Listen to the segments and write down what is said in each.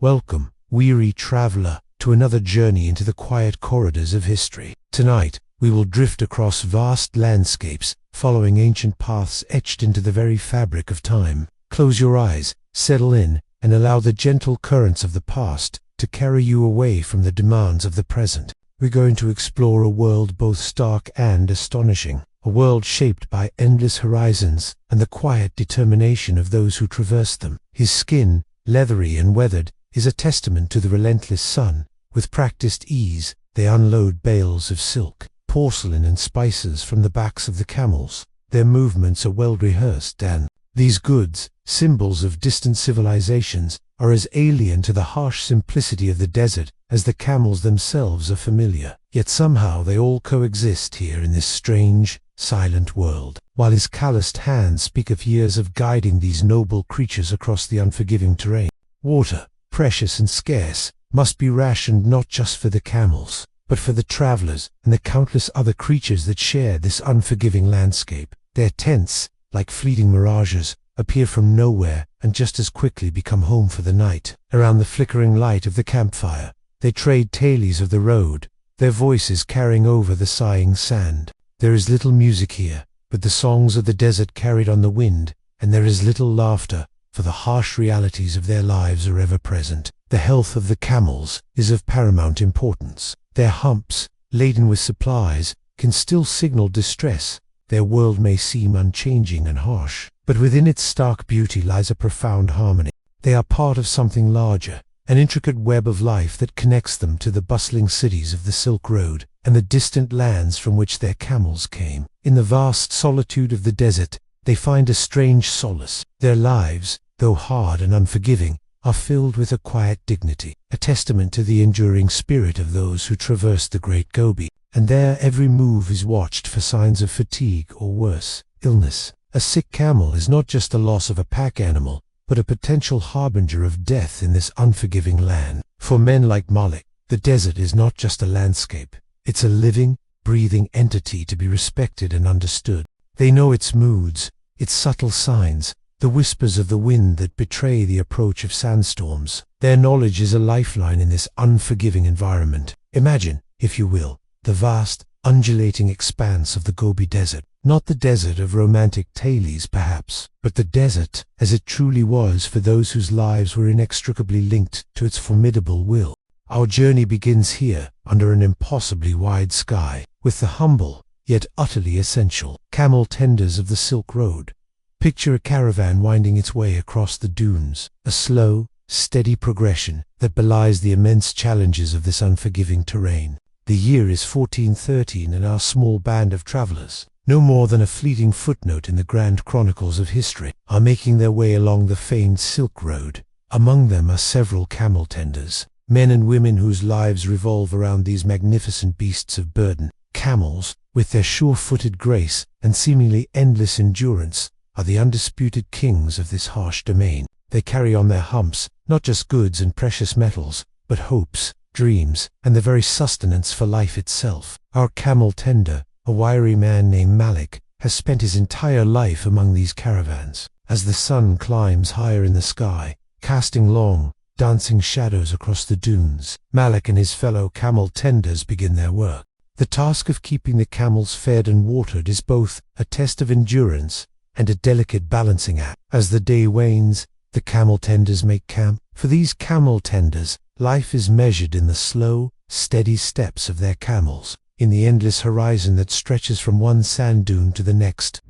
Welcome, weary traveler, to another journey into the quiet corridors of history. Tonight, we will drift across vast landscapes, following ancient paths etched into the very fabric of time. Close your eyes, settle in, and allow the gentle currents of the past to carry you away from the demands of the present. We're going to explore a world both stark and astonishing, a world shaped by endless horizons and the quiet determination of those who traverse them. His skin, leathery and weathered, is a testament to the relentless sun. With practiced ease, they unload bales of silk, porcelain and spices from the backs of the camels. Their movements are well rehearsed, and these goods, symbols of distant civilizations, are as alien to the harsh simplicity of the desert as the camels themselves are familiar. Yet somehow they all coexist here in this strange, silent world. While his calloused hands speak of years of guiding these noble creatures across the unforgiving terrain. Water, precious and scarce, must be rationed not just for the camels, but for the travelers and the countless other creatures that share this unforgiving landscape. Their tents, like fleeting mirages, appear from nowhere and just as quickly become home for the night. Around the flickering light of the campfire, they trade tales of the road, their voices carrying over the sighing sand. There is little music here, but the songs of the desert carried on the wind, and there is little laughter, for the harsh realities of their lives are ever present. The health of the camels is of paramount importance. Their humps, laden with supplies, can still signal distress. Their world may seem unchanging and harsh, but within its stark beauty lies a profound harmony. They are part of something larger, an intricate web of life that connects them to the bustling cities of the Silk Road and the distant lands from which their camels came. In the vast solitude of the desert, they find a strange solace. Their lives, though hard and unforgiving, are filled with a quiet dignity, a testament to the enduring spirit of those who traverse the great Gobi. And there every move is watched for signs of fatigue or worse, illness. A sick camel is not just the loss of a pack animal, but a potential harbinger of death in this unforgiving land. For men like Malik, the desert is not just a landscape. It's a living, breathing entity to be respected and understood. They know its moods, its subtle signs, the whispers of the wind that betray the approach of sandstorms. Their knowledge is a lifeline in this unforgiving environment. Imagine, if you will, the vast, undulating expanse of the Gobi Desert. Not the desert of romantic tales, perhaps, but the desert as it truly was for those whose lives were inextricably linked to its formidable will. Our journey begins here, under an impossibly wide sky, with the humble, yet utterly essential, camel tenders of the Silk Road. Picture a caravan winding its way across the dunes, a slow, steady progression that belies the immense challenges of this unforgiving terrain. The year is 1413 and our small band of travelers, no more than a fleeting footnote in the grand chronicles of history, are making their way along the famed Silk Road. Among them are several camel tenders, men and women whose lives revolve around these magnificent beasts of burden. Camels, with their sure-footed grace and seemingly endless endurance, are the undisputed kings of this harsh domain. They carry on their humps not just goods and precious metals, but hopes, dreams, and the very sustenance for life itself. Our camel tender, a wiry man named Malik, has spent his entire life among these caravans. As the sun climbs higher in the sky, casting long, dancing shadows across the dunes, Malik and his fellow camel tenders begin their work. The task of keeping the camels fed and watered is both a test of endurance and a delicate balancing act. As the day wanes, the camel tenders make camp. For these camel tenders, life is measured in the slow, steady steps of their camels, in the endless horizon that stretches from one sand dune to the next.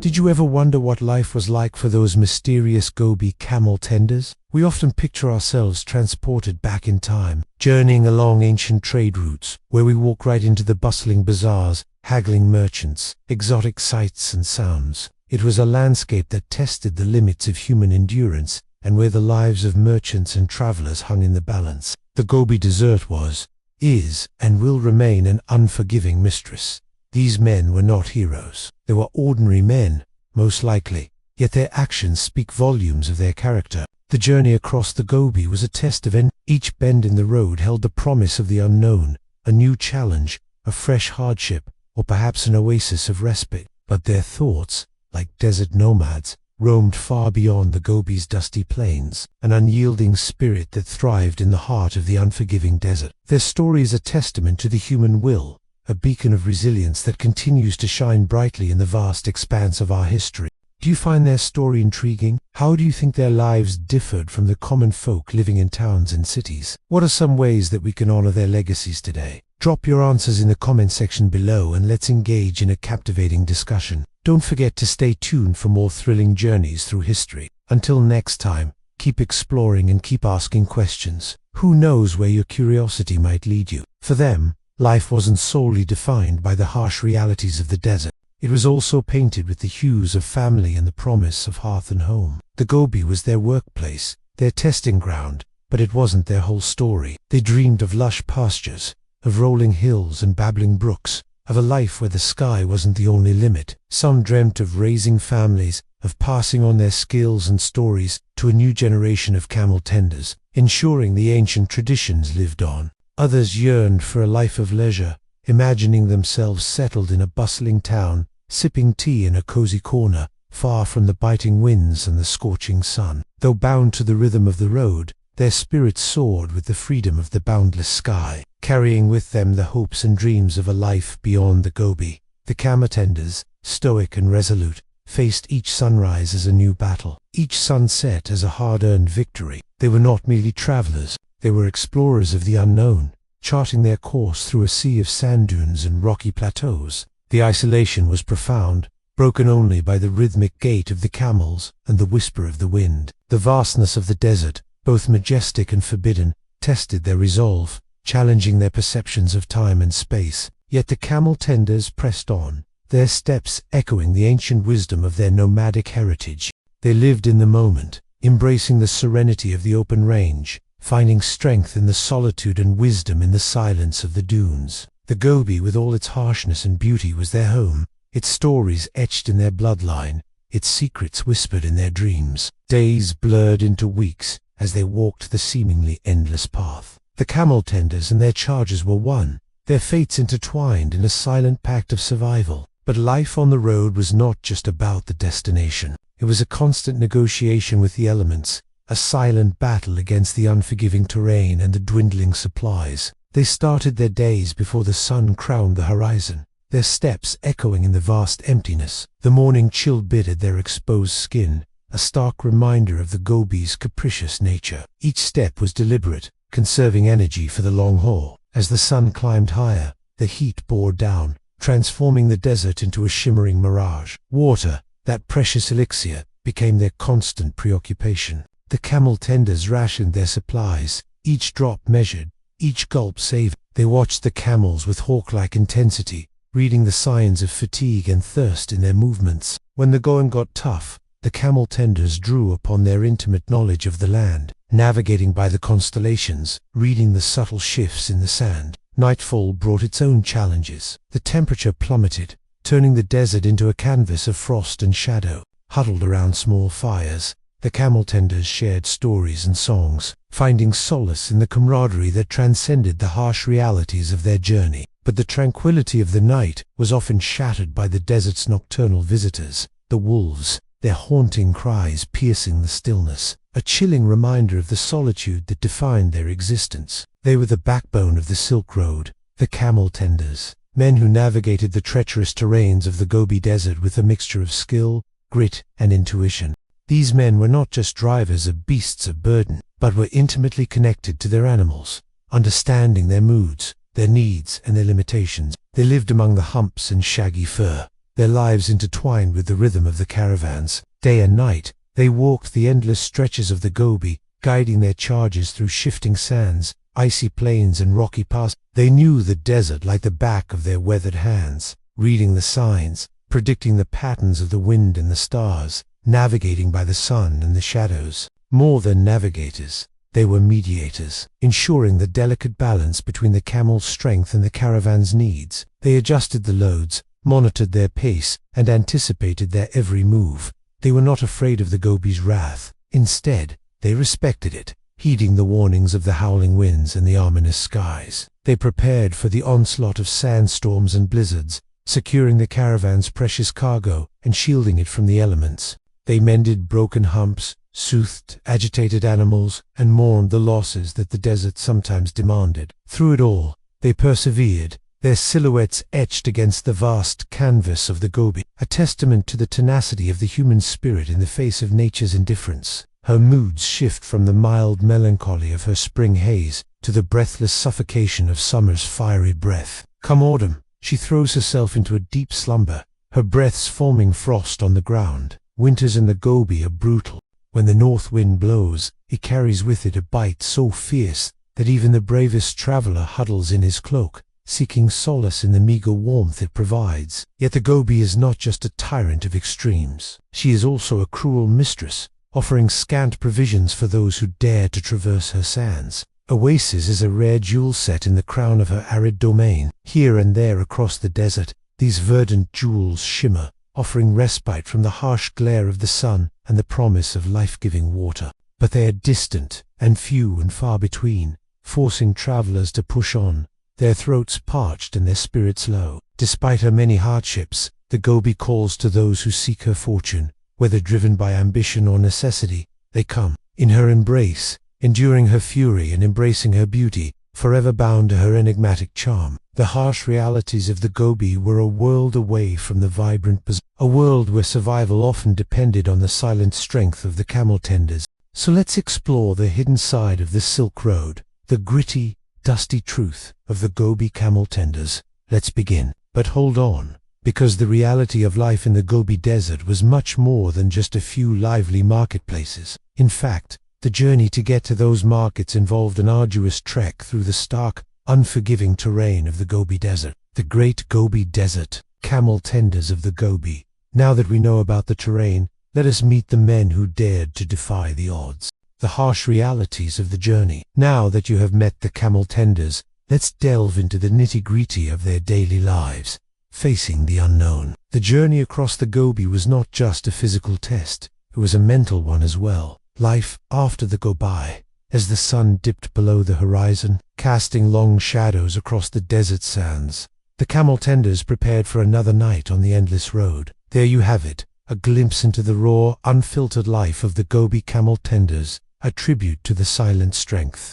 Did you ever wonder what life was like for those mysterious Gobi camel tenders? We often picture ourselves transported back in time, journeying along ancient trade routes, where we walk right into the bustling bazaars, haggling merchants, exotic sights and sounds. It was a landscape that tested the limits of human endurance, and where the lives of merchants and travelers hung in the balance. The Gobi Desert was, is, and will remain an unforgiving mistress. These men were not heroes. They were ordinary men, most likely, yet their actions speak volumes of their character. The journey across the Gobi was a test of each bend in the road held the promise of the unknown, a new challenge, a fresh hardship, or perhaps an oasis of respite. But their thoughts, like desert nomads, roamed far beyond the Gobi's dusty plains, an unyielding spirit that thrived in the heart of the unforgiving desert. Their story is a testament to the human will, a beacon of resilience that continues to shine brightly in the vast expanse of our history. Do you find their story intriguing? How do you think their lives differed from the common folk living in towns and cities? What are some ways that we can honor their legacies today? Drop your answers in the comment section below and let's engage in a captivating discussion. Don't forget to stay tuned for more thrilling journeys through history. Until next time, keep exploring and keep asking questions. Who knows where your curiosity might lead you? For them, life wasn't solely defined by the harsh realities of the desert. It was also painted with the hues of family and the promise of hearth and home. The Gobi was their workplace, their testing ground, but it wasn't their whole story. They dreamed of lush pastures, of rolling hills and babbling brooks, of a life where the sky wasn't the only limit. Some dreamt of raising families, of passing on their skills and stories to a new generation of camel tenders, ensuring the ancient traditions lived on. Others yearned for a life of leisure, imagining themselves settled in a bustling town, sipping tea in a cozy corner, far from the biting winds and the scorching sun. Though bound to the rhythm of the road, their spirits soared with the freedom of the boundless sky, carrying with them the hopes and dreams of a life beyond the Gobi. The camel tenders, stoic and resolute, faced each sunrise as a new battle, each sunset as a hard-earned victory. They were not merely travelers, they were explorers of the unknown, charting their course through a sea of sand dunes and rocky plateaus. The isolation was profound, broken only by the rhythmic gait of the camels and the whisper of the wind. The vastness of the desert, both majestic and forbidden, tested their resolve, challenging their perceptions of time and space. Yet the camel tenders pressed on, their steps echoing the ancient wisdom of their nomadic heritage. They lived in the moment, embracing the serenity of the open range, finding strength in the solitude and wisdom in the silence of the dunes. The Gobi, with all its harshness and beauty, was their home, its stories etched in their bloodline, its secrets whispered in their dreams. Days blurred into weeks as they walked the seemingly endless path. The camel tenders and their charges were one, their fates intertwined in a silent pact of survival. But life on the road was not just about the destination. It was a constant negotiation with the elements, a silent battle against the unforgiving terrain and the dwindling supplies. They started their days before the sun crowned the horizon, their steps echoing in the vast emptiness. The morning chill bitted their exposed skin, a stark reminder of the Gobi's capricious nature. Each step was deliberate, conserving energy for the long haul. As the sun climbed higher, the heat bore down, transforming the desert into a shimmering mirage. Water, that precious elixir, became their constant preoccupation. The camel tenders rationed their supplies, each drop measured, each gulp savored. They watched the camels with hawk-like intensity, reading the signs of fatigue and thirst in their movements. When the going got tough, the camel tenders drew upon their intimate knowledge of the land, navigating by the constellations, reading the subtle shifts in the sand. Nightfall brought its own challenges. The temperature plummeted, turning the desert into a canvas of frost and shadow. Huddled around small fires, the camel tenders shared stories and songs, finding solace in the camaraderie that transcended the harsh realities of their journey. But the tranquility of the night was often shattered by the desert's nocturnal visitors, the wolves, their haunting cries piercing the stillness, a chilling reminder of the solitude that defined their existence. They were the backbone of the Silk Road, the camel tenders, men who navigated the treacherous terrains of the Gobi Desert with a mixture of skill, grit, and intuition. These men were not just drivers of beasts of burden, but were intimately connected to their animals, understanding their moods, their needs, and their limitations. They lived among the humps and shaggy fur, their lives intertwined with the rhythm of the caravans. Day and night, they walked the endless stretches of the Gobi, guiding their charges through shifting sands, icy plains, and rocky passes. They knew the desert like the back of their weathered hands, reading the signs, predicting the patterns of the wind and the stars, navigating by the sun and the shadows. More than navigators, they were mediators, ensuring the delicate balance between the camel's strength and the caravan's needs. They adjusted the loads, monitored their pace, and anticipated their every move. They were not afraid of the Gobi's wrath. Instead, they respected it, heeding the warnings of the howling winds and the ominous skies. They prepared for the onslaught of sandstorms and blizzards, securing the caravan's precious cargo and shielding it from the elements. They mended broken humps, soothed agitated animals, and mourned the losses that the desert sometimes demanded. Through it all, they persevered, their silhouettes etched against the vast canvas of the Gobi, a testament to the tenacity of the human spirit in the face of nature's indifference. Her moods shift from the mild melancholy of her spring haze to the breathless suffocation of summer's fiery breath. Come autumn, she throws herself into a deep slumber, her breaths forming frost on the ground. Winters in the Gobi are brutal. When the north wind blows, it carries with it a bite so fierce that even the bravest traveler huddles in his cloak, seeking solace in the meager warmth it provides. Yet the Gobi is not just a tyrant of extremes. She is also a cruel mistress, offering scant provisions for those who dare to traverse her sands. Oasis is a rare jewel set in the crown of her arid domain. Here and there across the desert, these verdant jewels shimmer, offering respite from the harsh glare of the sun and the promise of life-giving water. But they are distant and few and far between, forcing travelers to push on, their throats parched and their spirits low. Despite her many hardships, the Gobi calls to those who seek her fortune. Whether driven by ambition or necessity, they come. In her embrace, enduring her fury and embracing her beauty, forever bound to her enigmatic charm. The harsh realities of the Gobi were a world away from the vibrant bazaar, a world where survival often depended on the silent strength of the camel tenders. So let's explore the hidden side of the Silk Road, the gritty, dusty truth of the Gobi camel tenders. Let's begin. But hold on, because the reality of life in the Gobi Desert was much more than just a few lively marketplaces. In fact, the journey to get to those markets involved an arduous trek through the stark, unforgiving terrain of the Gobi Desert. The Great Gobi Desert, camel tenders of the Gobi. Now that we know about the terrain, let us meet the men who dared to defy the odds. The harsh realities of the journey. Now that you have met the camel tenders, let's delve into the nitty-gritty of their daily lives, facing the unknown. The journey across the Gobi was not just a physical test, it was a mental one as well. Life after the Gobi, as the sun dipped below the horizon, casting long shadows across the desert sands. The camel tenders prepared for another night on the endless road. There you have it, a glimpse into the raw, unfiltered life of the Gobi camel tenders, a tribute to the silent strength.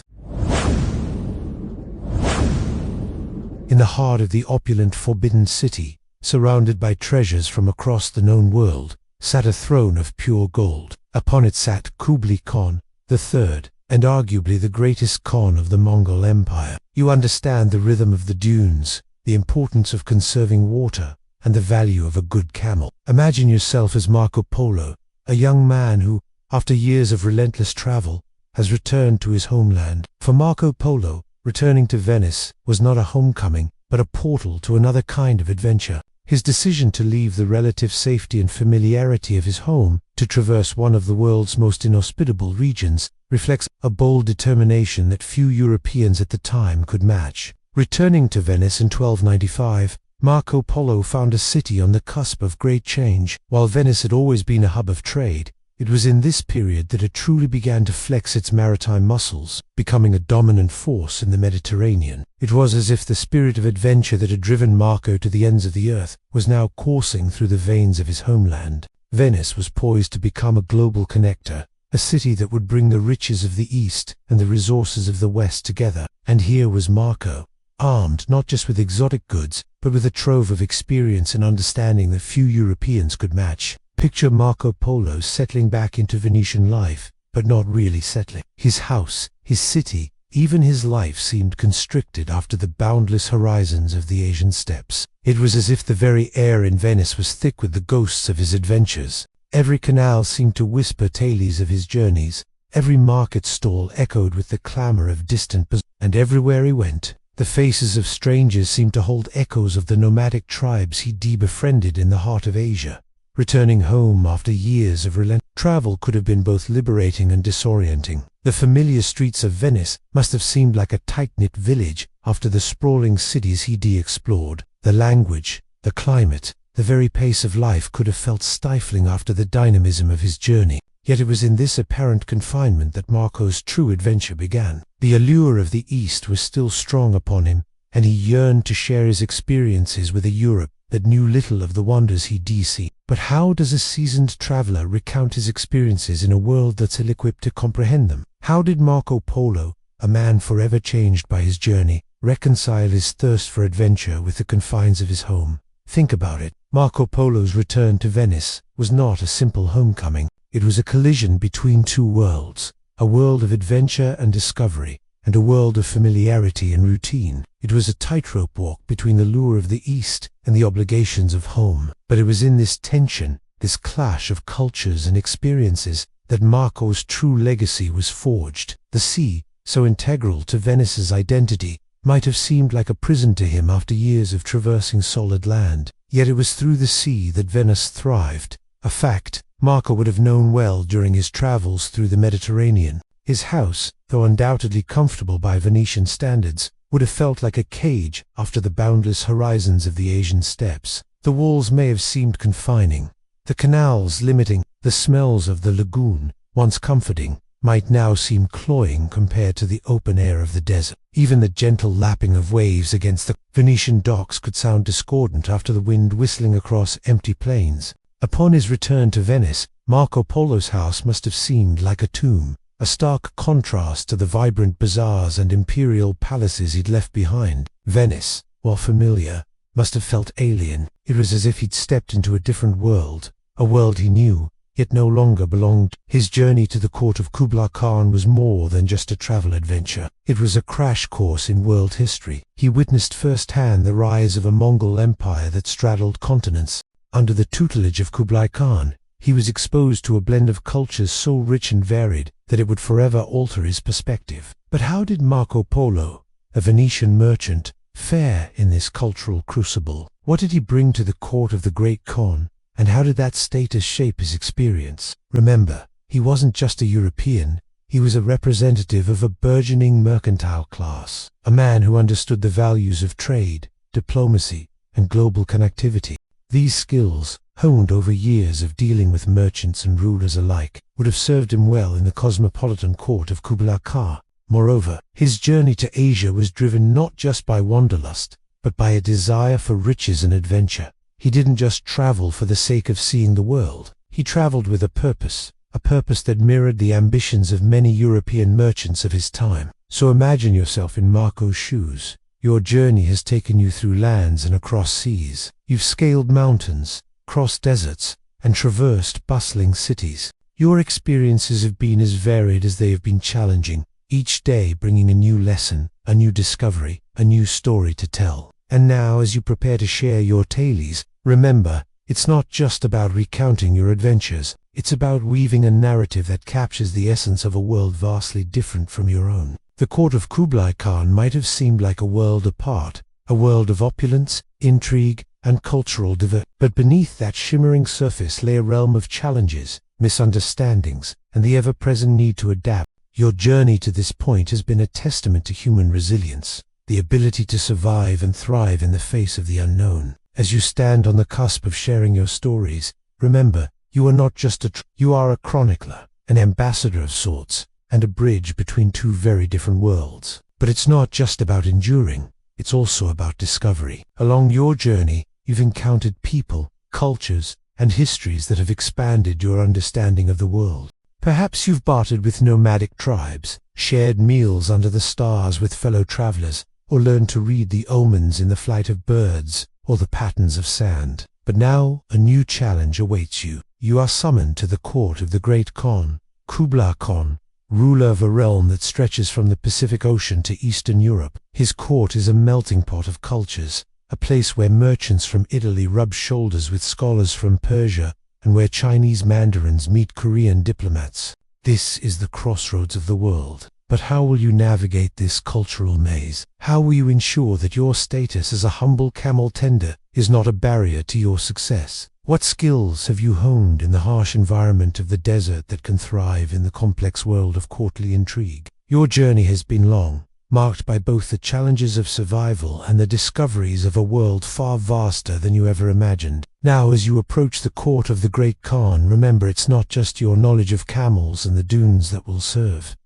In the heart of the opulent Forbidden City, surrounded by treasures from across the known world, sat a throne of pure gold. Upon it sat Kublai Khan, the third, and arguably the greatest Khan of the Mongol Empire. You understand the rhythm of the dunes, the importance of conserving water, and the value of a good camel. Imagine yourself as Marco Polo, a young man who, after years of relentless travel, has returned to his homeland. For Marco Polo, returning to Venice was not a homecoming, but a portal to another kind of adventure. His decision to leave the relative safety and familiarity of his home to traverse one of the world's most inhospitable regions reflects a bold determination that few Europeans at the time could match. Returning to Venice in 1295, Marco Polo found a city on the cusp of great change. While Venice had always been a hub of trade, it was in this period that it truly began to flex its maritime muscles, becoming a dominant force in the Mediterranean. It was as if the spirit of adventure that had driven Marco to the ends of the earth was now coursing through the veins of his homeland. Venice was poised to become a global connector, a city that would bring the riches of the East and the resources of the West together. And here was Marco, armed not just with exotic goods, but with a trove of experience and understanding that few Europeans could match. Picture Marco Polo settling back into Venetian life, but not really settling. His house, his city, even his life seemed constricted after the boundless horizons of the Asian steppes. It was as if the very air in Venice was thick with the ghosts of his adventures. Every canal seemed to whisper tales of his journeys, every market stall echoed with the clamor of distant bazaars, and everywhere he went, the faces of strangers seemed to hold echoes of the nomadic tribes he befriended in the heart of Asia. Returning home after years of relentless travel could have been both liberating and disorienting. The familiar streets of Venice must have seemed like a tight-knit village after the sprawling cities he explored. The language, the climate, the very pace of life could have felt stifling after the dynamism of his journey. Yet it was in this apparent confinement that Marco's true adventure began. The allure of the East was still strong upon him, and he yearned to share his experiences with a Europe that knew little of the wonders he'd seen. But how does a seasoned traveler recount his experiences in a world that's ill-equipped to comprehend them? How did Marco Polo, a man forever changed by his journey, reconcile his thirst for adventure with the confines of his home? Think about it. Marco Polo's return to Venice was not a simple homecoming. It was a collision between two worlds, a world of adventure and discovery, and a world of familiarity and routine. It was a tightrope walk between the lure of the East and the obligations of home. But it was in this tension, this clash of cultures and experiences, that Marco's true legacy was forged. The sea, so integral to Venice's identity, might have seemed like a prison to him after years of traversing solid land. Yet it was through the sea that Venice thrived, a fact Marco would have known well during his travels through the Mediterranean. His house, though undoubtedly comfortable by Venetian standards, would have felt like a cage after the boundless horizons of the Asian steppes. The walls may have seemed confining, the canals limiting, the smells of the lagoon, once comforting, might now seem cloying compared to the open air of the desert. Even the gentle lapping of waves against the Venetian docks could sound discordant after the wind whistling across empty plains. Upon his return to Venice, Marco Polo's house must have seemed like a tomb, a stark contrast to the vibrant bazaars and imperial palaces he'd left behind. Venice, while familiar, must have felt alien. It was as if he'd stepped into a different world, a world he knew, yet no longer belonged. His journey to the court of Kublai Khan was more than just a travel adventure. It was a crash course in world history. He witnessed firsthand the rise of a Mongol empire that straddled continents. Under the tutelage of Kublai Khan, he was exposed to a blend of cultures so rich and varied that it would forever alter his perspective. But how did Marco Polo, a Venetian merchant, fare in this cultural crucible? What did he bring to the court of the great Khan, and how did that status shape his experience? Remember, he wasn't just a European, he was a representative of a burgeoning mercantile class, a man who understood the values of trade, diplomacy, and global connectivity. These skills, honed over years of dealing with merchants and rulers alike, would have served him well in the cosmopolitan court of Kublai Khan. Moreover, his journey to Asia was driven not just by wanderlust, but by a desire for riches and adventure. He didn't just travel for the sake of seeing the world. He traveled with a purpose that mirrored the ambitions of many European merchants of his time. So imagine yourself in Marco's shoes. Your journey has taken you through lands and across seas. You've scaled mountains, crossed deserts, and traversed bustling cities. Your experiences have been as varied as they have been challenging, each day bringing a new lesson, a new discovery, a new story to tell. And now, as you prepare to share your tales, remember, it's not just about recounting your adventures, it's about weaving a narrative that captures the essence of a world vastly different from your own. The court of Kublai Khan might have seemed like a world apart, a world of opulence, intrigue, and cultural diversity. But beneath that shimmering surface lay a realm of challenges, misunderstandings, and the ever-present need to adapt. Your journey to this point has been a testament to human resilience, the ability to survive and thrive in the face of the unknown. As you stand on the cusp of sharing your stories, remember, you are not just you are a chronicler, an ambassador of sorts, and a bridge between two very different worlds. But it's not just about enduring, it's also about discovery. Along your journey, you've encountered people, cultures, and histories that have expanded your understanding of the world. Perhaps you've bartered with nomadic tribes, shared meals under the stars with fellow travelers, or learned to read the omens in the flight of birds or the patterns of sand. But now a new challenge awaits you. You are summoned to the court of the great Khan, Kublai Khan, ruler of a realm that stretches from the Pacific Ocean to Eastern Europe. His court is a melting pot of cultures, a place where merchants from Italy rub shoulders with scholars from Persia, and where Chinese mandarins meet Korean diplomats. This is the crossroads of the world. But how will you navigate this cultural maze? How will you ensure that your status as a humble camel tender is not a barrier to your success? What skills have you honed in the harsh environment of the desert that can thrive in the complex world of courtly intrigue? Your journey has been long, marked by both the challenges of survival and the discoveries of a world far vaster than you ever imagined. Now, as you approach the court of the great Khan, remember it's not just your knowledge of camels and the dunes that will serve,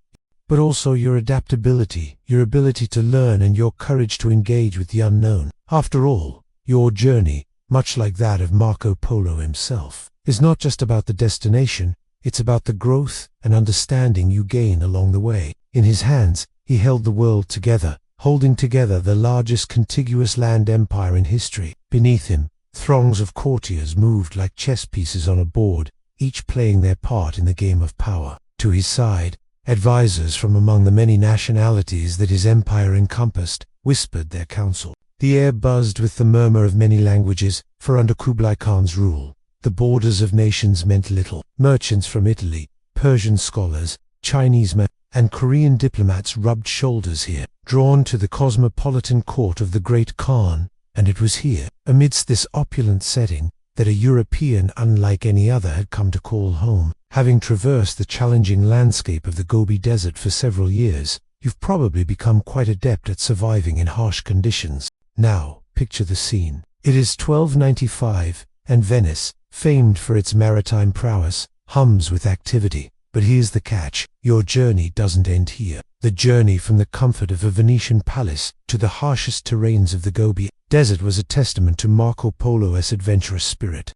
but also your adaptability, your ability to learn, and your courage to engage with the unknown. After all, your journey, much like that of Marco Polo himself, is not just about the destination, it's about the growth and understanding you gain along the way. In his hands, he held the world together, holding together the largest contiguous land empire in history. Beneath him, throngs of courtiers moved like chess pieces on a board, each playing their part in the game of power. To his side, advisors from among the many nationalities that his empire encompassed whispered their counsel. The air buzzed with the murmur of many languages, for under Kublai Khan's rule, the borders of nations meant little. Merchants from Italy, Persian scholars, Chinese men, and Korean diplomats rubbed shoulders here, drawn to the cosmopolitan court of the great Khan, and it was here, amidst this opulent setting, that a European unlike any other had come to call home. Having traversed the challenging landscape of the Gobi Desert for several years, you've probably become quite adept at surviving in harsh conditions. Now, picture the scene. It is 1295, and Venice, famed for its maritime prowess, hums with activity. But here's the catch: your journey doesn't end here. The journey from the comfort of a Venetian palace to the harshest terrains of the Gobi Desert was a testament to Marco Polo's adventurous spirit.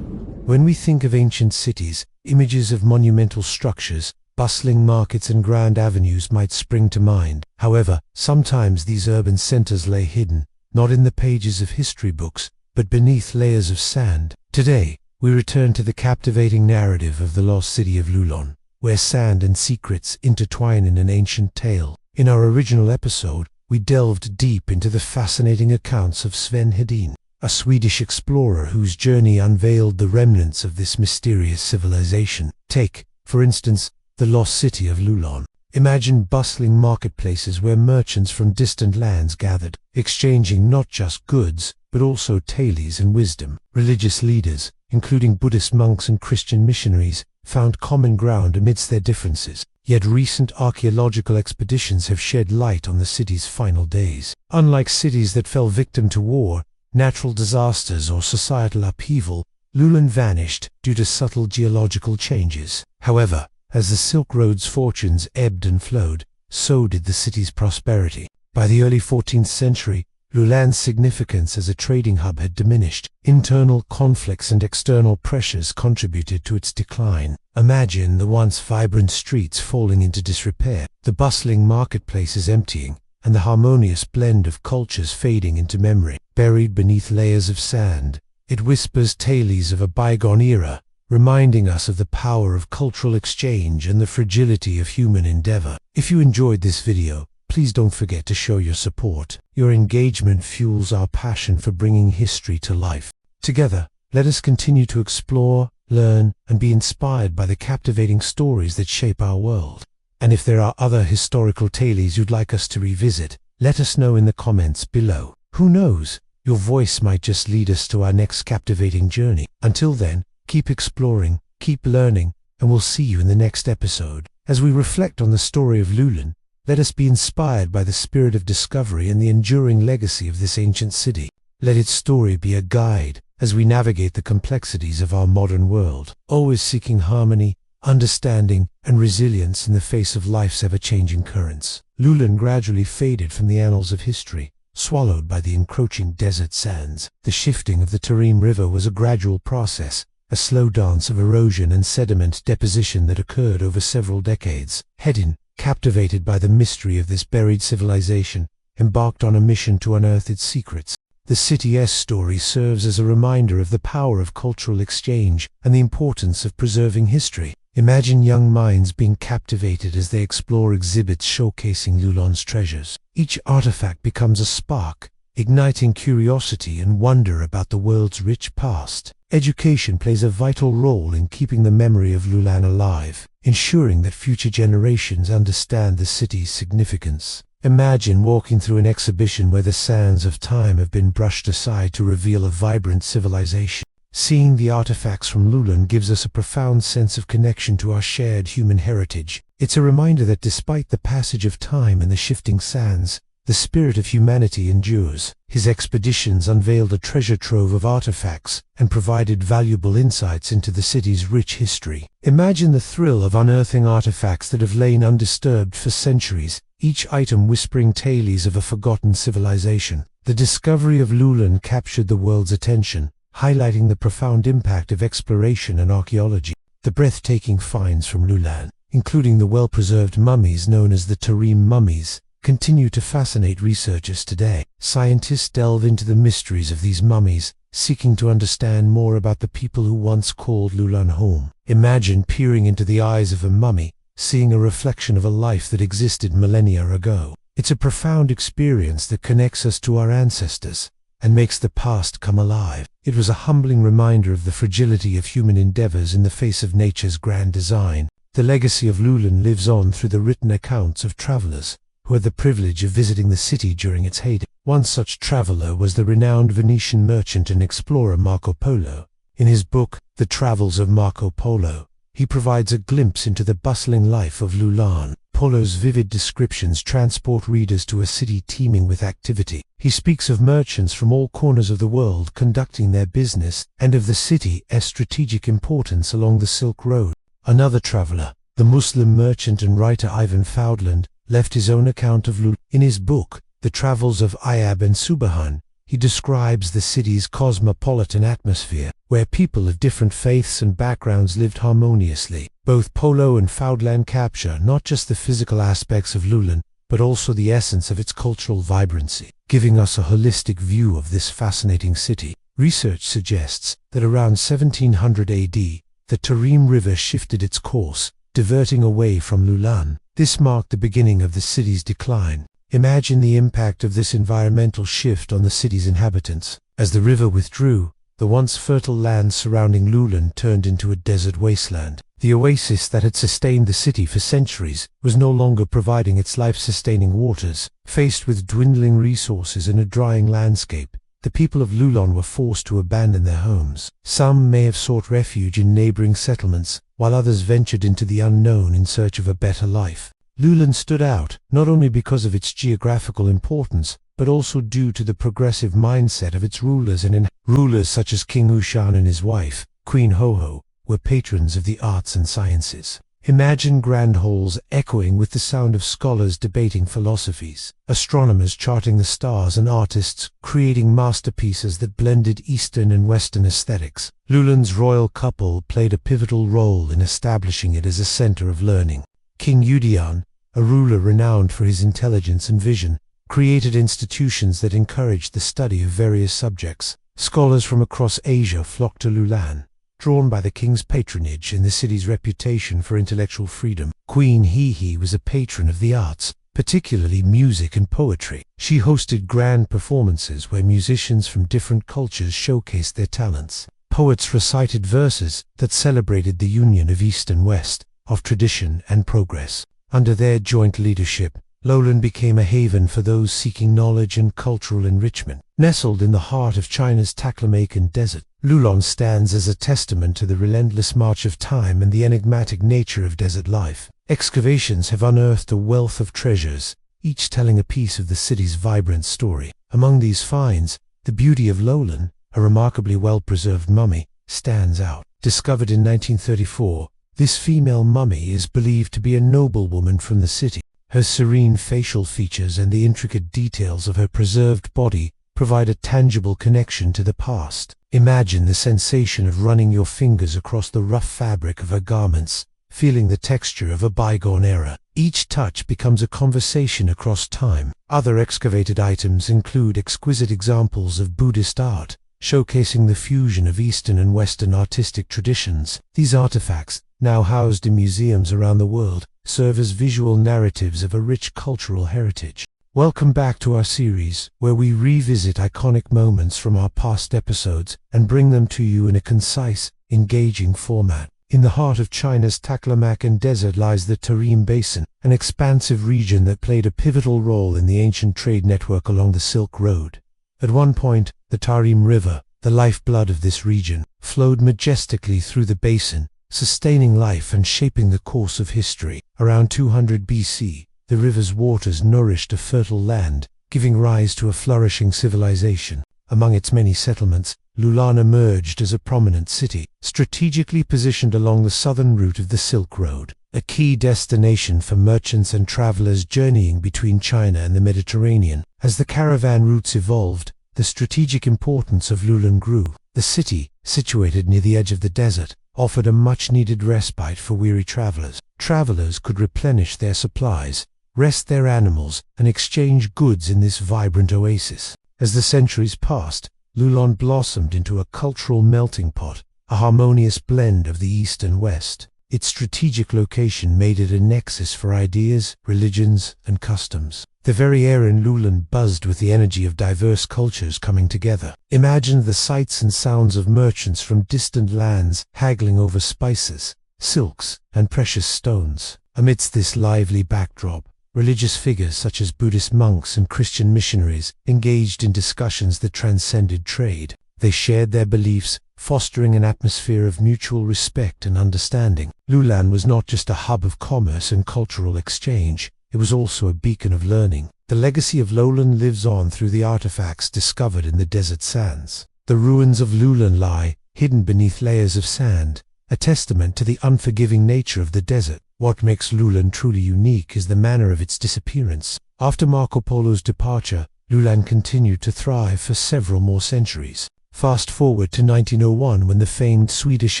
When we think of ancient cities, images of monumental structures, bustling markets and grand avenues might spring to mind. However, sometimes these urban centers lay hidden, not in the pages of history books, but beneath layers of sand. Today, we return to the captivating narrative of the lost city of Lulon, where sand and secrets intertwine in an ancient tale. In our original episode, we delved deep into the fascinating accounts of Sven Hedin, a Swedish explorer whose journey unveiled the remnants of this mysterious civilization. Take, for instance, the lost city of Lulon. Imagine bustling marketplaces where merchants from distant lands gathered, exchanging not just goods, but also tales and wisdom. Religious leaders, including Buddhist monks and Christian missionaries, found common ground amidst their differences. Yet recent archaeological expeditions have shed light on the city's final days. Unlike cities that fell victim to war, natural disasters, or societal upheaval, Lulon vanished due to subtle geological changes. However, as the Silk Road's fortunes ebbed and flowed, so did the city's prosperity. By the early 14th century, Lulon's significance as a trading hub had diminished. Internal conflicts and external pressures contributed to its decline. Imagine the once vibrant streets falling into disrepair, the bustling marketplaces emptying, and the harmonious blend of cultures fading into memory. Buried beneath layers of sand, it whispers tales of a bygone era, reminding us of the power of cultural exchange and the fragility of human endeavor. If you enjoyed this video, please don't forget to show your support. Your engagement fuels our passion for bringing history to life. Together, let us continue to explore, learn, and be inspired by the captivating stories that shape our world. And if there are other historical tales you'd like us to revisit, let us know in the comments below. Who knows, your voice might just lead us to our next captivating journey. Until then, keep exploring, keep learning, and we'll see you in the next episode. As we reflect on the story of Lulon, let us be inspired by the spirit of discovery and the enduring legacy of this ancient city. Let its story be a guide as we navigate the complexities of our modern world, always seeking harmony, understanding, and resilience in the face of life's ever-changing currents. Lulon gradually faded from the annals of history, swallowed by the encroaching desert sands. The shifting of the Tarim River was a gradual process, a slow dance of erosion and sediment deposition that occurred over several decades. Hedin, captivated by the mystery of this buried civilization, embarked on a mission to unearth its secrets. The city's story serves as a reminder of the power of cultural exchange and the importance of preserving history. Imagine young minds being captivated as they explore exhibits showcasing Lulon's treasures. Each artifact becomes a spark, igniting curiosity and wonder about the world's rich past. Education plays a vital role in keeping the memory of Lulon alive, ensuring that future generations understand the city's significance. Imagine walking through an exhibition where the sands of time have been brushed aside to reveal a vibrant civilization. Seeing the artifacts from Lulon gives us a profound sense of connection to our shared human heritage. It's a reminder that despite the passage of time and the shifting sands, the spirit of humanity endures. His expeditions unveiled a treasure trove of artifacts and provided valuable insights into the city's rich history. Imagine the thrill of unearthing artifacts that have lain undisturbed for centuries, each item whispering tales of a forgotten civilization. The discovery of Lulan captured the world's attention, highlighting the profound impact of exploration and archaeology. The breathtaking finds from Lulan, including the well-preserved mummies known as the Tarim mummies, continue to fascinate researchers today. Scientists delve into the mysteries of these mummies, seeking to understand more about the people who once called Lulan home. Imagine peering into the eyes of a mummy, seeing a reflection of a life that existed millennia ago. It's a profound experience that connects us to our ancestors and makes the past come alive. It was a humbling reminder of the fragility of human endeavors in the face of nature's grand design. The legacy of Lulan lives on through the written accounts of travelers who had the privilege of visiting the city during its heyday. One such traveler was the renowned Venetian merchant and explorer Marco Polo. In his book, The Travels of Marco Polo, he provides a glimpse into the bustling life of Lulan. Polo's vivid descriptions transport readers to a city teeming with activity. He speaks of merchants from all corners of the world conducting their business, and of the city's strategic importance along the Silk Road. Another traveler, the Muslim merchant and writer Ivan Foudland, left his own account of Lulan. In his book, The Travels of Ayab and Subahan, he describes the city's cosmopolitan atmosphere, where people of different faiths and backgrounds lived harmoniously. Both Polo and Foudland capture not just the physical aspects of Lulan, but also the essence of its cultural vibrancy, giving us a holistic view of this fascinating city. Research suggests that around 1700 AD, the Tarim River shifted its course, diverting away from Lulan. This marked the beginning of the city's decline. Imagine the impact of this environmental shift on the city's inhabitants. As the river withdrew, the once fertile land surrounding Lulan turned into a desert wasteland. The oasis that had sustained the city for centuries was no longer providing its life-sustaining waters. Faced with dwindling resources and a drying landscape, the people of Lulan were forced to abandon their homes. Some may have sought refuge in neighboring settlements, while others ventured into the unknown in search of a better life. Lulan stood out, not only because of its geographical importance, but also due to the progressive mindset of its rulers and rulers such as King Hushan and his wife, Queen Hoho, were patrons of the arts and sciences. Imagine grand halls echoing with the sound of scholars debating philosophies, astronomers charting the stars, and artists creating masterpieces that blended Eastern and Western aesthetics. Lulan's royal couple played a pivotal role in establishing it as a center of learning. King Yudian, a ruler renowned for his intelligence and vision, created institutions that encouraged the study of various subjects. Scholars from across Asia flocked to Lulan, drawn by the king's patronage and the city's reputation for intellectual freedom. Queen Hihi was a patron of the arts, particularly music and poetry. She hosted grand performances where musicians from different cultures showcased their talents. Poets recited verses that celebrated the union of East and West, of tradition and progress. Under their joint leadership, Lulan became a haven for those seeking knowledge and cultural enrichment. Nestled in the heart of China's Taklamakan Desert, Lulan stands as a testament to the relentless march of time and the enigmatic nature of desert life. Excavations have unearthed a wealth of treasures, each telling a piece of the city's vibrant story. Among these finds, the beauty of Lulan, a remarkably well-preserved mummy, stands out. Discovered in 1934, this female mummy is believed to be a noblewoman from the city. Her serene facial features and the intricate details of her preserved body provide a tangible connection to the past. Imagine the sensation of running your fingers across the rough fabric of her garments, feeling the texture of a bygone era. Each touch becomes a conversation across time. Other excavated items include exquisite examples of Buddhist art, showcasing the fusion of Eastern and Western artistic traditions. These artifacts, now housed in museums around the world, serve as visual narratives of a rich cultural heritage. Welcome back to our series, where we revisit iconic moments from our past episodes and bring them to you in a concise, engaging format. In the heart of China's Taklamakan Desert lies the Tarim Basin, an expansive region that played a pivotal role in the ancient trade network along the Silk Road. At one point, the Tarim River, the lifeblood of this region, flowed majestically through the basin, sustaining life and shaping the course of history. Around 200 BC, the river's waters nourished a fertile land, giving rise to a flourishing civilization. Among its many settlements, Lulan emerged as a prominent city, strategically positioned along the southern route of the Silk Road, a key destination for merchants and travelers journeying between China and the Mediterranean. As the caravan routes evolved, the strategic importance of Lulan grew. The city, situated near the edge of the desert, offered a much-needed respite for weary travelers. Travelers could replenish their supplies, rest their animals, and exchange goods in this vibrant oasis. As the centuries passed, Lulan blossomed into a cultural melting pot, a harmonious blend of the East and West. Its strategic location made it a nexus for ideas, religions, and customs. The very air in Lulan buzzed with the energy of diverse cultures coming together. Imagine the sights and sounds of merchants from distant lands haggling over spices, silks, and precious stones. Amidst this lively backdrop, religious figures such as Buddhist monks and Christian missionaries engaged in discussions that transcended trade. They shared their beliefs, fostering an atmosphere of mutual respect and understanding. Lulan was not just a hub of commerce and cultural exchange, it was also a beacon of learning. The legacy of Lulan lives on through the artifacts discovered in the desert sands. The ruins of Lulan lie, hidden beneath layers of sand, a testament to the unforgiving nature of the desert. What makes Lulan truly unique is the manner of its disappearance. After Marco Polo's departure, Lulan continued to thrive for several more centuries. Fast forward to 1901 when the famed Swedish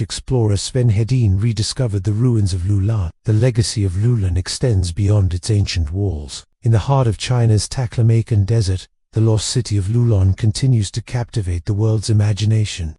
explorer Sven Hedin rediscovered the ruins of Lulan. The legacy of Lulan extends beyond its ancient walls. In the heart of China's Taklamakan Desert, the lost city of Lulan continues to captivate the world's imagination.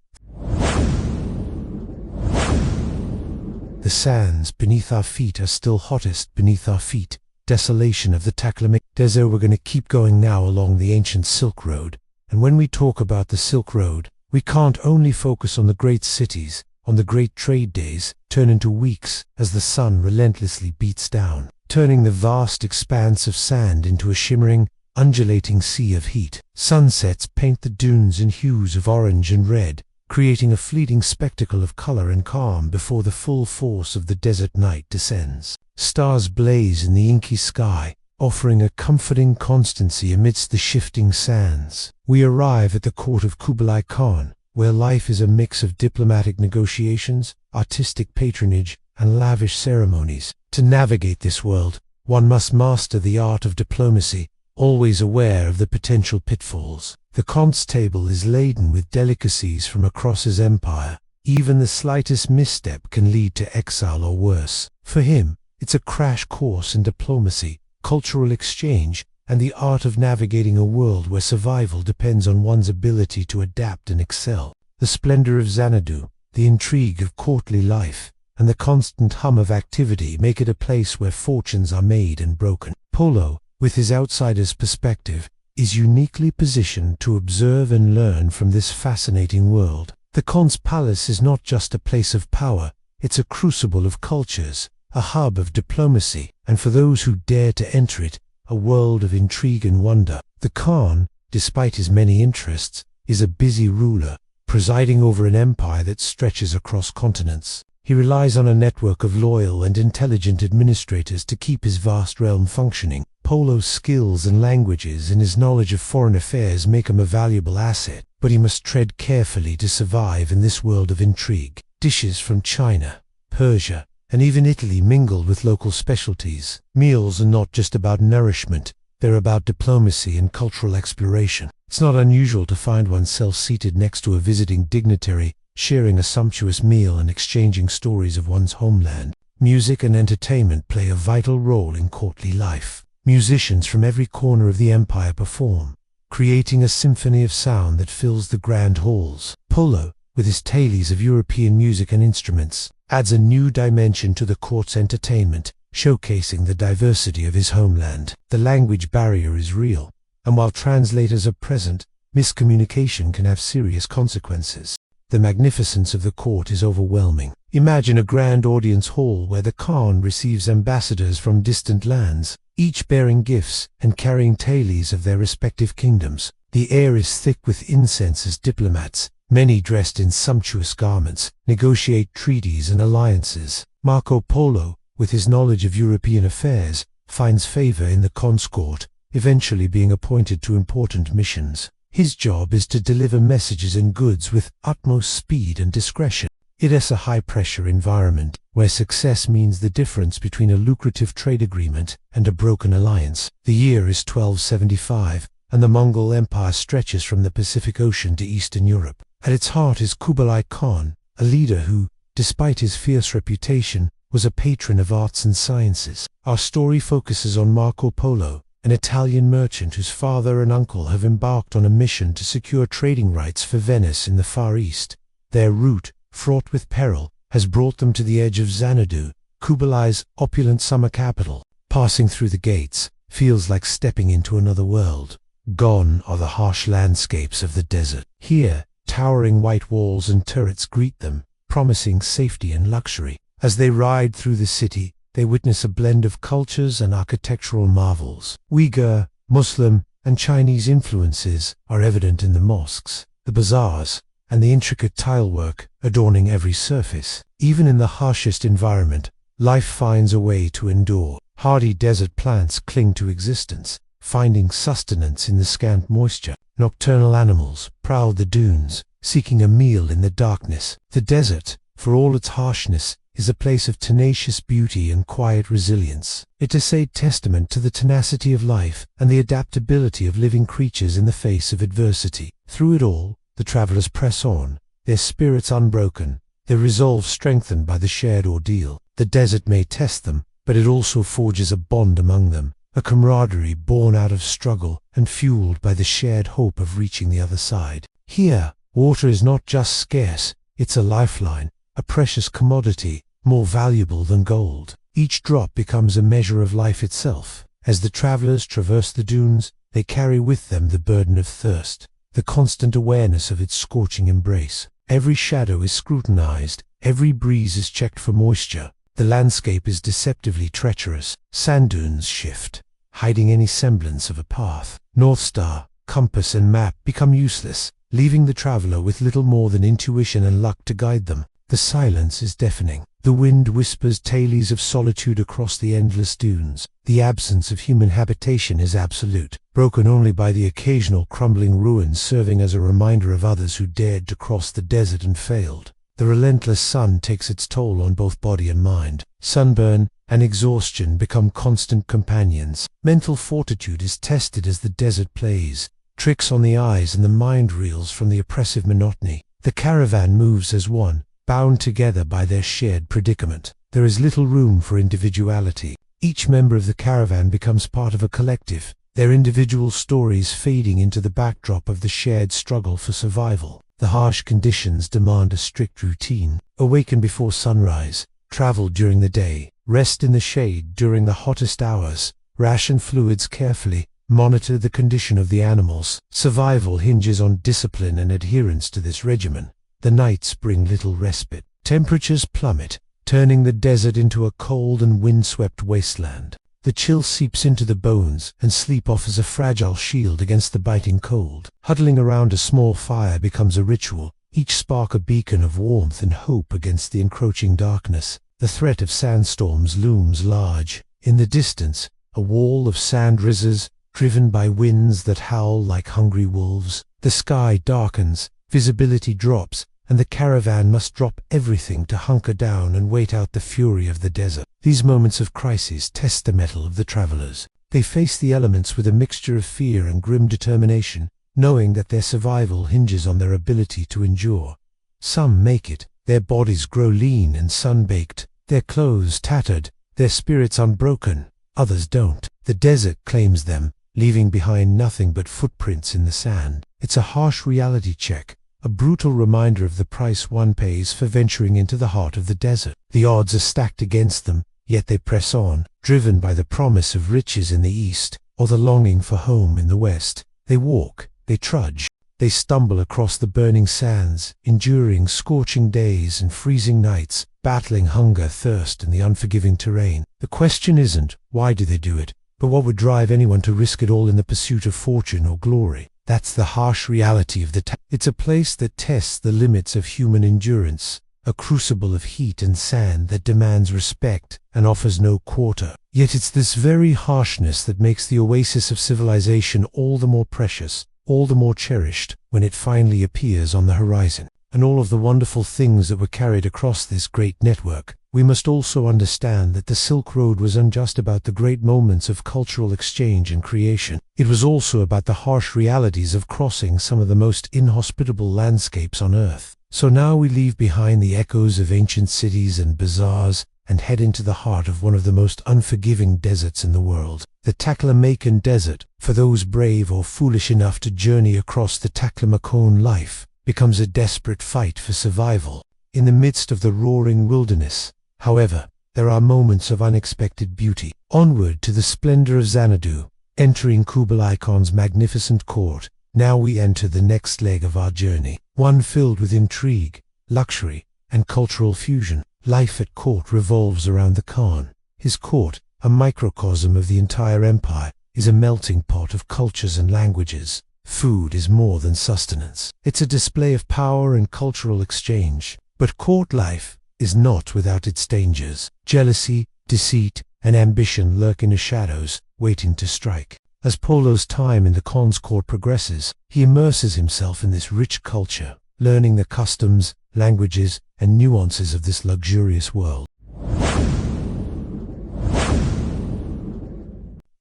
The sands beneath our feet are still hottest beneath our feet. Desolation of the Taklamakan Desert. We're going to keep going now along the ancient Silk Road. And when we talk about the Silk Road, we can't only focus on the great cities, on the great trade days, turn into weeks as the sun relentlessly beats down, turning the vast expanse of sand into a shimmering, undulating sea of heat. Sunsets paint the dunes in hues of orange and red, creating a fleeting spectacle of color and calm before the full force of the desert night descends. Stars blaze in the inky sky, offering a comforting constancy amidst the shifting sands. We arrive at the court of Kublai Khan, where life is a mix of diplomatic negotiations, artistic patronage, and lavish ceremonies. To navigate this world, one must master the art of diplomacy, always aware of the potential pitfalls. The Khan's table is laden with delicacies from across his empire. Even the slightest misstep can lead to exile or worse. For him, it's a crash course in diplomacy, cultural exchange, and the art of navigating a world where survival depends on one's ability to adapt and excel. The splendor of Xanadu, the intrigue of courtly life, and the constant hum of activity make it a place where fortunes are made and broken. Polo, with his outsider's perspective, is uniquely positioned to observe and learn from this fascinating world. The Khan's palace is not just a place of power, it's a crucible of cultures, a hub of diplomacy, and for those who dare to enter it, a world of intrigue and wonder. The Khan, despite his many interests, is a busy ruler, presiding over an empire that stretches across continents. He relies on a network of loyal and intelligent administrators to keep his vast realm functioning. Polo's skills and languages and his knowledge of foreign affairs make him a valuable asset, but he must tread carefully to survive in this world of intrigue. Dishes from China, Persia, and even Italy mingled with local specialties. Meals are not just about nourishment, they're about diplomacy and cultural exploration. It's not unusual to find oneself seated next to a visiting dignitary, sharing a sumptuous meal and exchanging stories of one's homeland. Music and entertainment play a vital role in courtly life. Musicians from every corner of the empire perform, creating a symphony of sound that fills the grand halls. Polo, with his tales of European music and instruments, adds a new dimension to the court's entertainment, showcasing the diversity of his homeland. The language barrier is real, and while translators are present, miscommunication can have serious consequences. The magnificence of the court is overwhelming. Imagine a grand audience hall where the Khan receives ambassadors from distant lands, each bearing gifts and carrying tales of their respective kingdoms. The air is thick with incense as diplomats, many dressed in sumptuous garments, negotiate treaties and alliances. Marco Polo, with his knowledge of European affairs, finds favor in the Khan's court, eventually being appointed to important missions. His job is to deliver messages and goods with utmost speed and discretion. It is a high-pressure environment where success means the difference between a lucrative trade agreement and a broken alliance. The year is 1275, and the Mongol Empire stretches from the Pacific Ocean to Eastern Europe. At its heart is Kublai Khan, a leader who, despite his fierce reputation, was a patron of arts and sciences. Our story focuses on Marco Polo, an Italian merchant whose father and uncle have embarked on a mission to secure trading rights for Venice in the Far East. Their route, fraught with peril, has brought them to the edge of Xanadu, Kublai's opulent summer capital. Passing through the gates feels like stepping into another world. Gone are the harsh landscapes of the desert. Here, towering white walls and turrets greet them, promising safety and luxury. As they ride through the city, they witness a blend of cultures and architectural marvels. Uyghur, Muslim, and Chinese influences are evident in the mosques, the bazaars, and the intricate tilework adorning every surface. Even in the harshest environment, life finds a way to endure. Hardy desert plants cling to existence, finding sustenance in the scant moisture. Nocturnal animals prowl the dunes, seeking a meal in the darkness. The desert, for all its harshness, is a place of tenacious beauty and quiet resilience. It is a testament to the tenacity of life and the adaptability of living creatures in the face of adversity. Through it all, the travelers press on, their spirits unbroken, their resolve strengthened by the shared ordeal. The desert may test them, but it also forges a bond among them, a camaraderie born out of struggle and fueled by the shared hope of reaching the other side. Here, water is not just scarce, it's a lifeline, a precious commodity, more valuable than gold. Each drop becomes a measure of life itself. As the travelers traverse the dunes, they carry with them the burden of thirst, the constant awareness of its scorching embrace. Every shadow is scrutinized, every breeze is checked for moisture. The landscape is deceptively treacherous. Sand dunes shift, hiding any semblance of a path. North Star, compass and map become useless, leaving the traveler with little more than intuition and luck to guide them. The silence is deafening. The wind whispers tales of solitude across the endless dunes. The absence of human habitation is absolute, broken only by the occasional crumbling ruins serving as a reminder of others who dared to cross the desert and failed. The relentless sun takes its toll on both body and mind. Sunburn and exhaustion become constant companions. Mental fortitude is tested as the desert plays tricks on the eyes and the mind reels from the oppressive monotony. The caravan moves as one, bound together by their shared predicament. There is little room for individuality. Each member of the caravan becomes part of a collective, their individual stories fading into the backdrop of the shared struggle for survival. The harsh conditions demand a strict routine. Awaken before sunrise, travel during the day, rest in the shade during the hottest hours, ration fluids carefully, monitor the condition of the animals. Survival hinges on discipline and adherence to this regimen. The nights bring little respite. Temperatures plummet, turning the desert into a cold and windswept wasteland. The chill seeps into the bones, and sleep offers a fragile shield against the biting cold. Huddling around a small fire becomes a ritual, each spark a beacon of warmth and hope against the encroaching darkness. The threat of sandstorms looms large. In the distance, a wall of sand rises, driven by winds that howl like hungry wolves. The sky darkens, visibility drops, and the caravan must drop everything to hunker down and wait out the fury of the desert. These moments of crisis test the mettle of the travelers. They face the elements with a mixture of fear and grim determination, knowing that their survival hinges on their ability to endure. Some make it, their bodies grow lean and sun-baked, their clothes tattered, their spirits unbroken. Others don't. The desert claims them, leaving behind nothing but footprints in the sand. It's a harsh reality check, a brutal reminder of the price one pays for venturing into the heart of the desert. The odds are stacked against them, yet they press on, driven by the promise of riches in the east, or the longing for home in the west. They walk, they trudge, they stumble across the burning sands, enduring scorching days and freezing nights, battling hunger, thirst, and the unforgiving terrain. The question isn't, why do they do it, but what would drive anyone to risk it all in the pursuit of fortune or glory? That's the harsh reality of the It's a place that tests the limits of human endurance, a crucible of heat and sand that demands respect and offers no quarter. Yet it's this very harshness that makes the oasis of civilization all the more precious. all the more cherished when it finally appears on the horizon. And all of the wonderful things that were carried across this great network, we must also understand that the Silk Road wasn't just about the great moments of cultural exchange and creation. It was also about the harsh realities of crossing some of the most inhospitable landscapes on Earth. So now we leave behind the echoes of ancient cities and bazaars and head into the heart of one of the most unforgiving deserts in the world. The Taklamakan Desert, for those brave or foolish enough to journey across the Taklamakan life, becomes a desperate fight for survival in the midst of the roaring wilderness. However, there are moments of unexpected beauty. Onward to the splendor of Xanadu, entering Kublai Khan's magnificent court, now we enter the next leg of our journey, one filled with intrigue, luxury, and cultural fusion. Life at court revolves around the Khan. His court, a microcosm of the entire empire, is a melting pot of cultures and languages. Food is more than sustenance. It's a display of power and cultural exchange. But court life is not without its dangers. Jealousy, deceit, and ambition lurk in the shadows, waiting to strike. As Polo's time in the Khan's court progresses, he immerses himself in this rich culture, learning the customs, languages, and nuances of this luxurious world.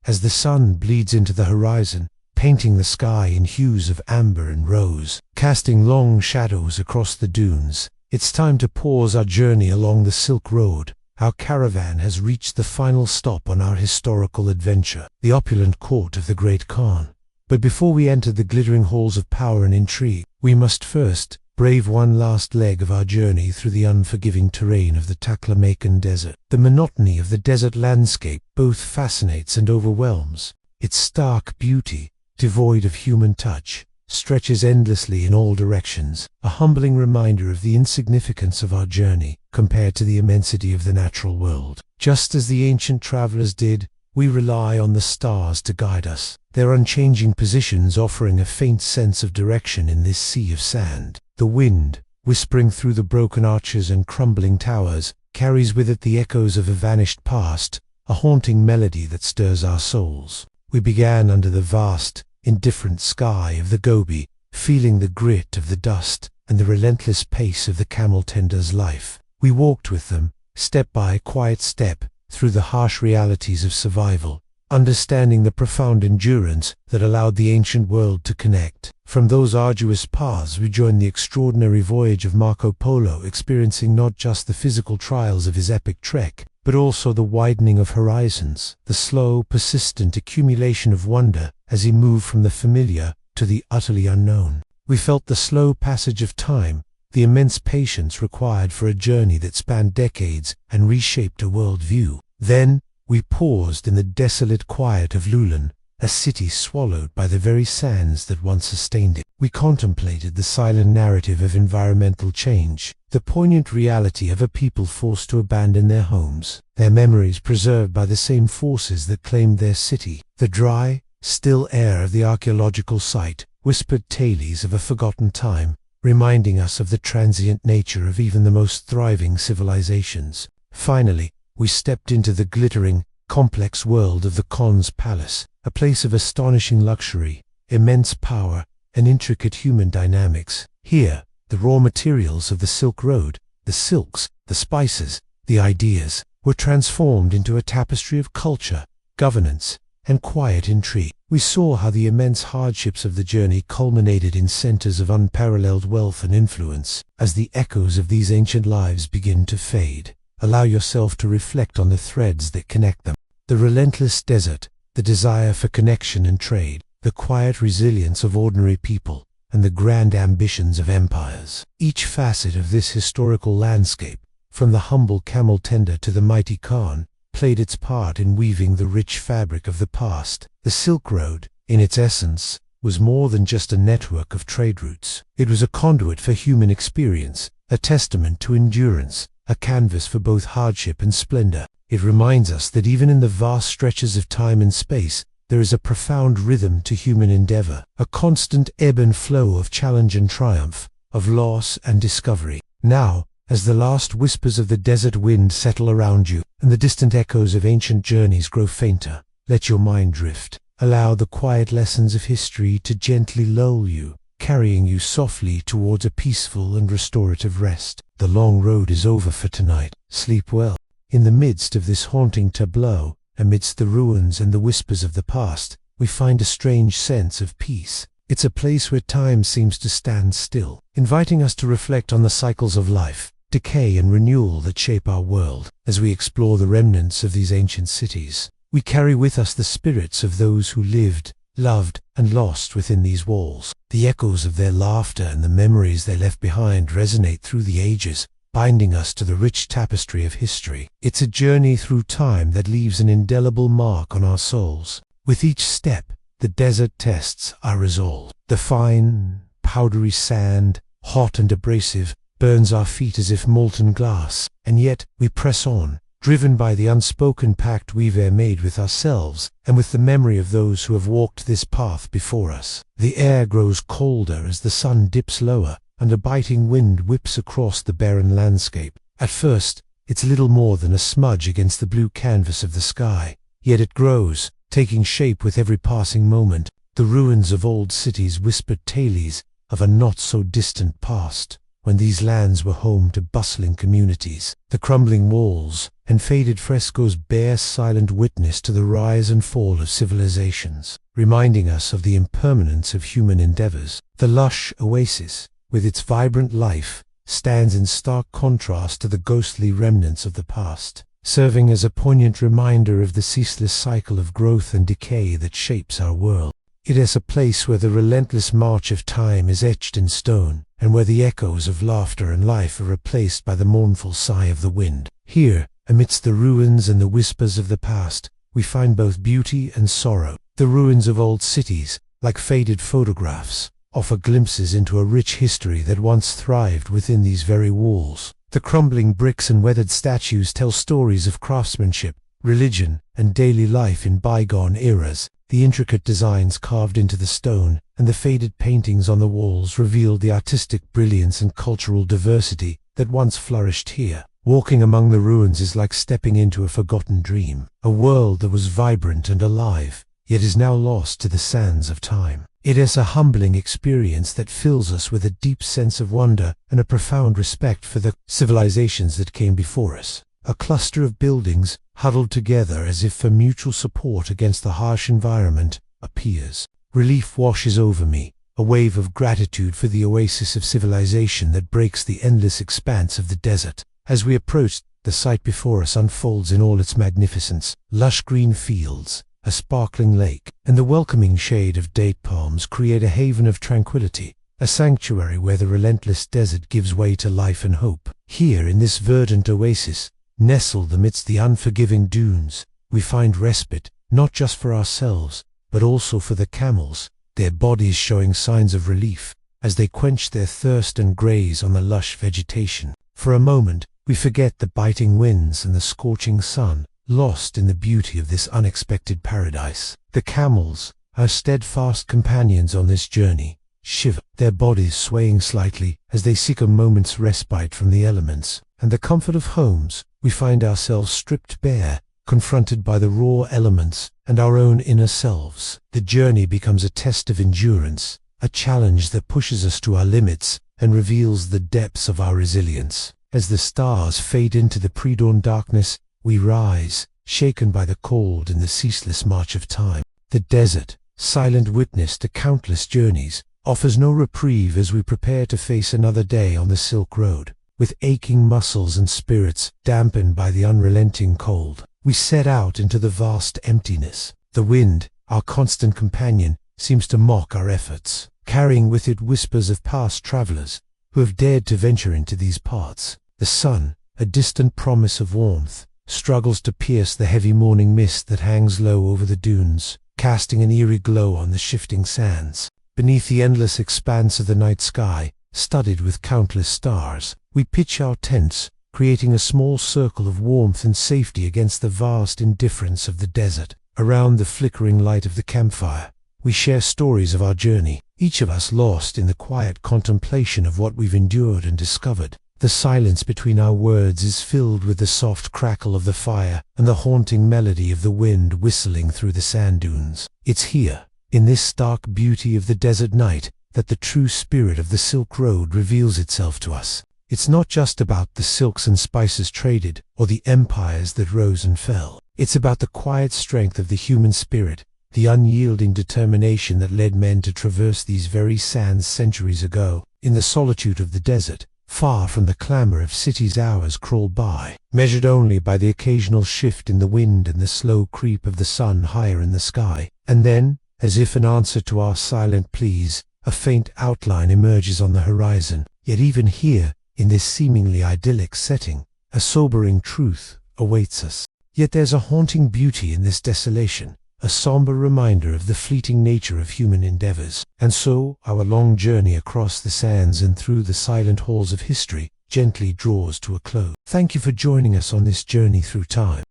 As the sun bleeds into the horizon, painting the sky in hues of amber and rose, casting long shadows across the dunes, it's time to pause our journey along the Silk Road. Our caravan has reached the final stop on our historical adventure, the opulent court of the great Khan. But before we enter the glittering halls of power and intrigue, we must first brave one last leg of our journey through the unforgiving terrain of the Taklamakan Desert. The monotony of the desert landscape both fascinates and overwhelms. Its stark beauty, devoid of human touch, stretches endlessly in all directions, a humbling reminder of the insignificance of our journey compared to the immensity of the natural world. Just as the ancient travelers did, we rely on the stars to guide us, their unchanging positions offering a faint sense of direction in this sea of sand. The wind, whispering through the broken arches and crumbling towers, carries with it the echoes of a vanished past, a haunting melody that stirs our souls. We began under the vast, indifferent sky of the Gobi, feeling the grit of the dust and the relentless pace of the camel tender's life. We walked with them, step by quiet step, through the harsh realities of survival, understanding the profound endurance that allowed the ancient world to connect. From those arduous paths we joined the extraordinary voyage of Marco Polo, experiencing not just the physical trials of his epic trek, but also the widening of horizons, the slow, persistent accumulation of wonder as he moved from the familiar to the utterly unknown. We felt the slow passage of time, the immense patience required for a journey that spanned decades and reshaped a world view. Then, we paused in the desolate quiet of Lulan, a city swallowed by the very sands that once sustained it. We contemplated the silent narrative of environmental change, the poignant reality of a people forced to abandon their homes, their memories preserved by the same forces that claimed their city. The dry, still air of the archaeological site whispered tales of a forgotten time, reminding us of the transient nature of even the most thriving civilizations. Finally, we stepped into the glittering, complex world of the Khan's palace, a place of astonishing luxury, immense power, and intricate human dynamics. Here, the raw materials of the Silk Road, the silks, the spices, the ideas, were transformed into a tapestry of culture, governance, and quiet intrigue. We saw how the immense hardships of the journey culminated in centers of unparalleled wealth and influence. As the echoes of these ancient lives begin to fade, allow yourself to reflect on the threads that connect them. The relentless desert, the desire for connection and trade, the quiet resilience of ordinary people, and the grand ambitions of empires. Each facet of this historical landscape, from the humble camel tender to the mighty Khan, played its part in weaving the rich fabric of the past. The Silk Road, in its essence, was more than just a network of trade routes. It was a conduit for human experience, a testament to endurance, a canvas for both hardship and splendor. It reminds us that even in the vast stretches of time and space, there is a profound rhythm to human endeavor, a constant ebb and flow of challenge and triumph, of loss and discovery. Now, as the last whispers of the desert wind settle around you, and the distant echoes of ancient journeys grow fainter, let your mind drift. Allow the quiet lessons of history to gently lull you, carrying you softly towards a peaceful and restorative rest. The long road is over for tonight. Sleep well. In the midst of this haunting tableau, amidst the ruins and the whispers of the past, we find a strange sense of peace. It's a place where time seems to stand still, inviting us to reflect on the cycles of life, decay and renewal that shape our world. As we explore the remnants of these ancient cities, we carry with us the spirits of those who lived, loved, and lost within these walls. The echoes of their laughter and the memories they left behind resonate through the ages, binding us to the rich tapestry of history. It's a journey through time that leaves an indelible mark on our souls. With each step, the desert tests our resolve. The fine, powdery sand, hot and abrasive, burns our feet as if molten glass, and yet we press on, driven by the unspoken pact we've made with ourselves and with the memory of those who have walked this path before us. The air grows colder as the sun dips lower, and a biting wind whips across the barren landscape. At first, it's little more than a smudge against the blue canvas of the sky, yet it grows, taking shape with every passing moment. The ruins of old cities whispered tales of a not-so-distant past, when these lands were home to bustling communities. The crumbling walls and faded frescoes bear silent witness to the rise and fall of civilizations, reminding us of the impermanence of human endeavors. The lush oasis, with its vibrant life, stands in stark contrast to the ghostly remnants of the past, serving as a poignant reminder of the ceaseless cycle of growth and decay that shapes our world. It is a place where the relentless march of time is etched in stone, and where the echoes of laughter and life are replaced by the mournful sigh of the wind. Here, amidst the ruins and the whispers of the past, we find both beauty and sorrow. The ruins of old cities, like faded photographs, offer glimpses into a rich history that once thrived within these very walls. The crumbling bricks and weathered statues tell stories of craftsmanship, religion, and daily life in bygone eras. The intricate designs carved into the stone and the faded paintings on the walls revealed the artistic brilliance and cultural diversity that once flourished here. Walking among the ruins is like stepping into a forgotten dream, a world that was vibrant and alive, yet is now lost to the sands of time. It is a humbling experience that fills us with a deep sense of wonder and a profound respect for the civilizations that came before us. A cluster of buildings, huddled together as if for mutual support against the harsh environment, appears. Relief washes over me, a wave of gratitude for the oasis of civilization that breaks the endless expanse of the desert. As we approach, the sight before us unfolds in all its magnificence. Lush green fields, a sparkling lake, and the welcoming shade of date palms create a haven of tranquility, a sanctuary where the relentless desert gives way to life and hope. Here, in this verdant oasis, nestled amidst the unforgiving dunes, we find respite, not just for ourselves, but also for the camels, their bodies showing signs of relief, as they quench their thirst and graze on the lush vegetation. For a moment, we forget the biting winds and the scorching sun, lost in the beauty of this unexpected paradise. The camels, our steadfast companions on this journey, shiver, their bodies swaying slightly as they seek a moment's respite from the elements. And the comfort of homes, we find ourselves stripped bare, confronted by the raw elements and our own inner selves. The journey becomes a test of endurance, a challenge that pushes us to our limits and reveals the depths of our resilience. As the stars fade into the pre-dawn darkness, we rise, shaken by the cold and the ceaseless march of time. The desert, silent witness to countless journeys, offers no reprieve as we prepare to face another day on the Silk Road. With aching muscles and spirits dampened by the unrelenting cold, we set out into the vast emptiness. The wind, our constant companion, seems to mock our efforts, carrying with it whispers of past travelers who have dared to venture into these parts. The sun, a distant promise of warmth, struggles to pierce the heavy morning mist that hangs low over the dunes, casting an eerie glow on the shifting sands. Beneath the endless expanse of the night sky, studded with countless stars, we pitch our tents, creating a small circle of warmth and safety against the vast indifference of the desert. Around the flickering light of the campfire, we share stories of our journey, each of us lost in the quiet contemplation of what we've endured and discovered. The silence between our words is filled with the soft crackle of the fire and the haunting melody of the wind whistling through the sand dunes. It's here, in this stark beauty of the desert night, that the true spirit of the Silk Road reveals itself to us. It's not just about the silks and spices traded, or the empires that rose and fell. It's about the quiet strength of the human spirit, the unyielding determination that led men to traverse these very sands centuries ago. In the solitude of the desert, far from the clamor of cities, hours crawl by, measured only by the occasional shift in the wind and the slow creep of the sun higher in the sky. And then, as if in answer to our silent pleas, a faint outline emerges on the horizon. Yet even here, in this seemingly idyllic setting, a sobering truth awaits us. Yet there's a haunting beauty in this desolation, a somber reminder of the fleeting nature of human endeavors. And so, our long journey across the sands and through the silent halls of history gently draws to a close. Thank you for joining us on this journey through time.